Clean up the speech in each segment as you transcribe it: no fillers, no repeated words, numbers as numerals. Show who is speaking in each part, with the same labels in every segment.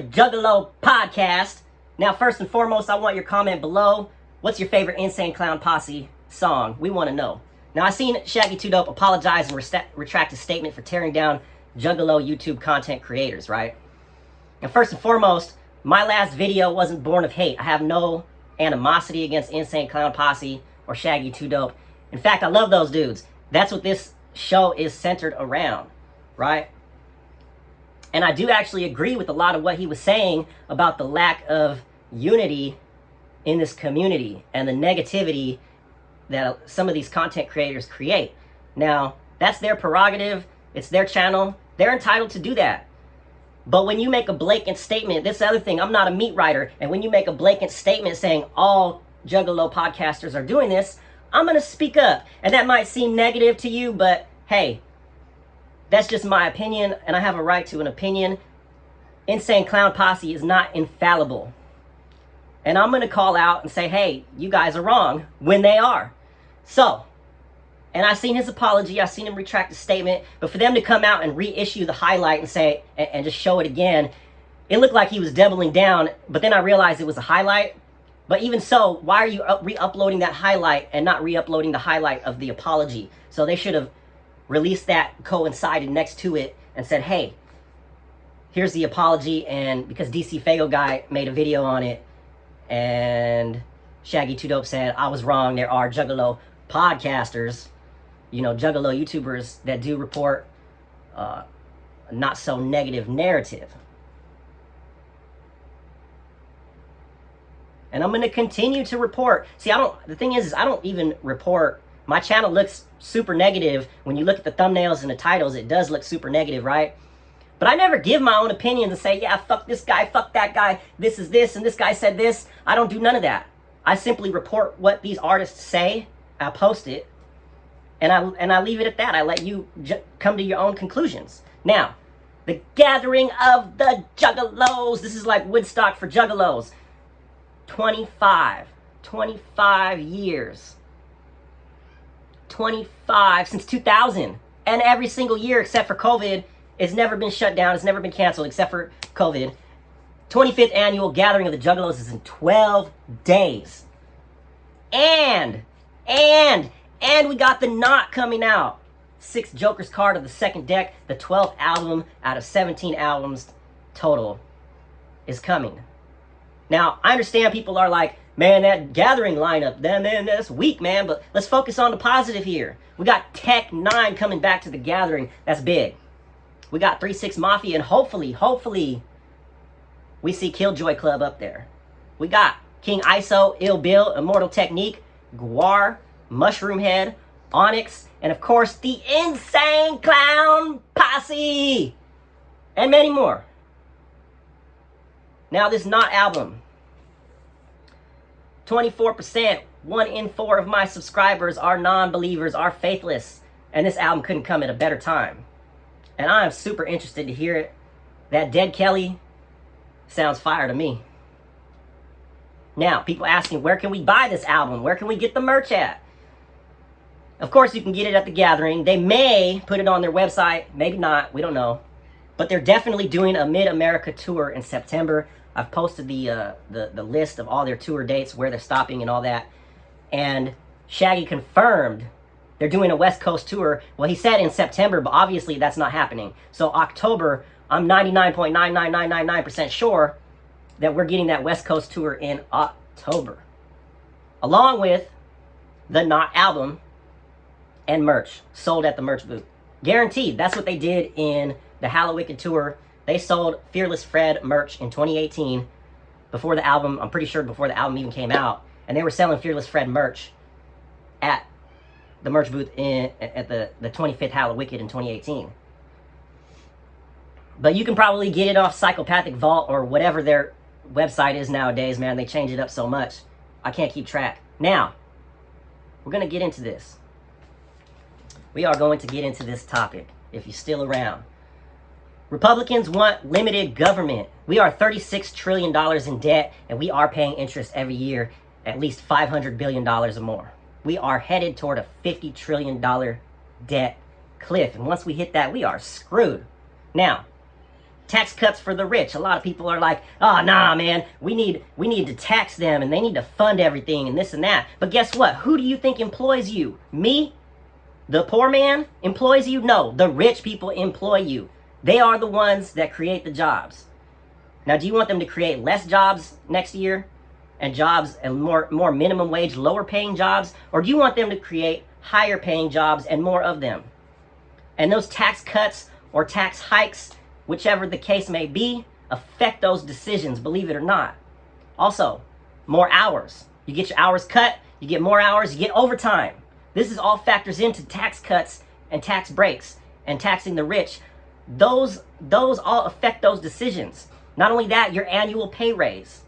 Speaker 1: Juggalo podcast. Now, first and foremost, I want your comment below. What's your favorite Insane Clown Posse song? We want to know. Now, I seen Shaggy 2 Dope apologize and retract his statement for tearing down Juggalo YouTube content creators, right? And first and foremost, my last video wasn't born of hate. I have no animosity against Insane Clown Posse or Shaggy 2 Dope. In fact, I love those dudes. That's what this show is centered around, right? And I do actually agree with a lot of what he was saying about the lack of unity in this community and the negativity that some of these content creators create. Now, that's their prerogative. It's their channel. They're entitled to do that. But when you make a blatant statement, this other thing, I'm not a meat writer, and when you make a blatant statement saying all Juggalo podcasters are doing this, I'm going to speak up. And that might seem negative to you, but hey, that's just my opinion, and I have a right to an opinion. Insane Clown Posse is not infallible. And I'm going to call out and say, hey, you guys are wrong when they are. So, and I seen his apology, I seen him retract the statement, but for them to come out and reissue the highlight and say, and just show it again, it looked like he was doubling down, but then I realized it was a highlight. But even so, why are you re-uploading that highlight and not re-uploading the highlight of the apology? So they should have released that, coincided next to it, and said, hey, here's the apology. And because DC Fago guy made a video on it, and Shaggy 2 Dope said, I was wrong, there are Juggalo podcasters, you know, Juggalo YouTubers that do report a not so negative narrative. And I'm going to continue to report. See, the thing is I don't even report. My channel looks super negative. When you look at the thumbnails and the titles, it does look super negative, right? But I never give my own opinions and say, yeah, fuck this guy, fuck that guy, this is this, and this guy said this. I don't do none of that. I simply report what these artists say. I post it, and I leave it at that. I let you come to your own conclusions. Now, the gathering of the Juggalos. This is like Woodstock for Juggalos. 25 years. 25 since 2000. And every single year except for COVID, it's never been shut down. It's never been canceled except for COVID. 25th annual gathering of the Juggalos is in 12 days. And we got the Knot coming out. 6 Joker's card of the second deck. The 12th album out of 17 albums total is coming. Now, I understand people are like, man, that gathering lineup, man, that's weak, man. But let's focus on the positive here. We got Tech 9 coming back to the gathering. That's big. We got 3-6 Mafia, and hopefully, we see Killjoy Club up there. We got King ISO, Ill Bill, Immortal Technique, Guar, Mushroom Head, Onyx, and of course, the Insane Clown Posse, and many more. Now, this Knot album, 24%, 1 in 4 of my subscribers are non-believers, are faithless, and this album couldn't come at a better time. And I'm super interested to hear it. That Dead Kelly sounds fire to me. Now, people asking, where can we buy this album? Where can we get the merch at? Of course, you can get it at the gathering. They may put it on their website, maybe not, we don't know. But they're definitely doing a Mid-America tour in September. I've posted the list of all their tour dates, where they're stopping and all that. And Shaggy confirmed they're doing a West Coast tour. Well, he said in September, but obviously that's not happening. So October, I'm 99.99999% sure that we're getting that West Coast tour in October. Along with the Knot album and merch sold at the merch booth. Guaranteed. That's what they did in the Hallowicked tour. They sold Fearless Fred merch in 2018 before the album, I'm pretty sure before the album even came out. And they were selling Fearless Fred merch at the merch booth at the 25th Hallowicked in 2018. But you can probably get it off Psychopathic Vault or whatever their website is nowadays, man. They change it up so much. I can't keep track. Now, we're going to get into this. We are going to get into this topic, if you're still around. Republicans want limited government. We are $36 trillion in debt, and we are paying interest every year, at least $500 billion or more. We are headed toward a $50 trillion debt cliff. And once we hit that, we are screwed. Now, tax cuts for the rich. A lot of people are like, oh, nah, man, we need to tax them and they need to fund everything and this and that. But guess what? Who do you think employs you? Me? The poor man employs you? No, the rich people employ you. They are the ones that create the jobs. Now, do you want them to create less jobs next year and jobs and more minimum wage, lower paying jobs? Or do you want them to create higher paying jobs and more of them? And those tax cuts or tax hikes, whichever the case may be, affect those decisions, believe it or not. Also, more hours. You get your hours cut, you get more hours, you get overtime. This is all factors into tax cuts and tax breaks and taxing the rich. Those all affect those decisions. Not only that, your annual pay raise,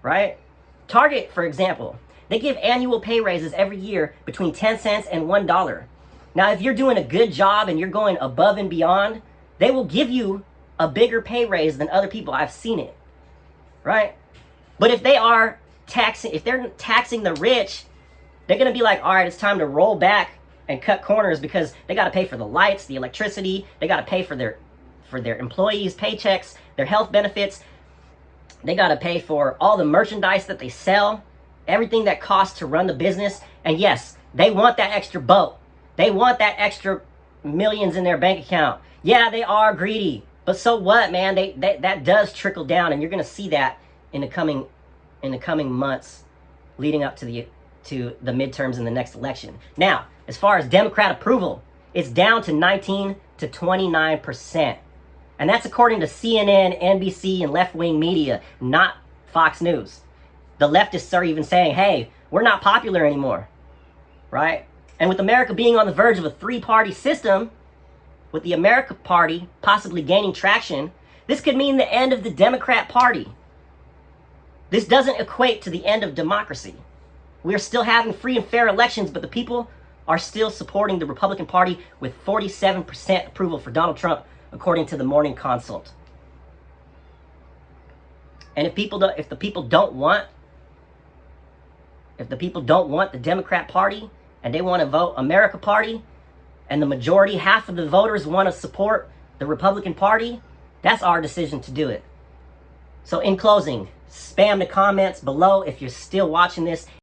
Speaker 1: right? Target, for example, they give annual pay raises every year between 10 cents and $1. Now, if you're doing a good job and you're going above and beyond, they will give you a bigger pay raise than other people. I've seen it, right? But if they're taxing the rich, they're going to be like, all right, it's time to roll back and cut corners because they got to pay for the lights, the electricity. They got to pay for their employees' paychecks, their health benefits. They got to pay for all the merchandise that they sell, everything that costs to run the business. And yes, they want that extra boat. They want that extra millions in their bank account. Yeah, they are greedy, but so what, man? That does trickle down, and you're going to see that in the coming months leading up to the midterms in the next election. Now, as far as Democrat approval, it's down to 19 to 29%. And that's according to CNN, NBC, and left-wing media, not Fox News. The leftists are even saying, hey, we're not popular anymore, right? And with America being on the verge of a three-party system, with the America Party possibly gaining traction, this could mean the end of the Democrat Party. This doesn't equate to the end of democracy. We are still having free and fair elections, but the people are still supporting the Republican Party with 47% approval for Donald Trump, according to the Morning Consult. And if the people don't want the Democrat Party and they want to vote America Party, and the majority, half of the voters, want to support the Republican Party, that's our decision to do it. So in closing, spam the comments below if you're still watching this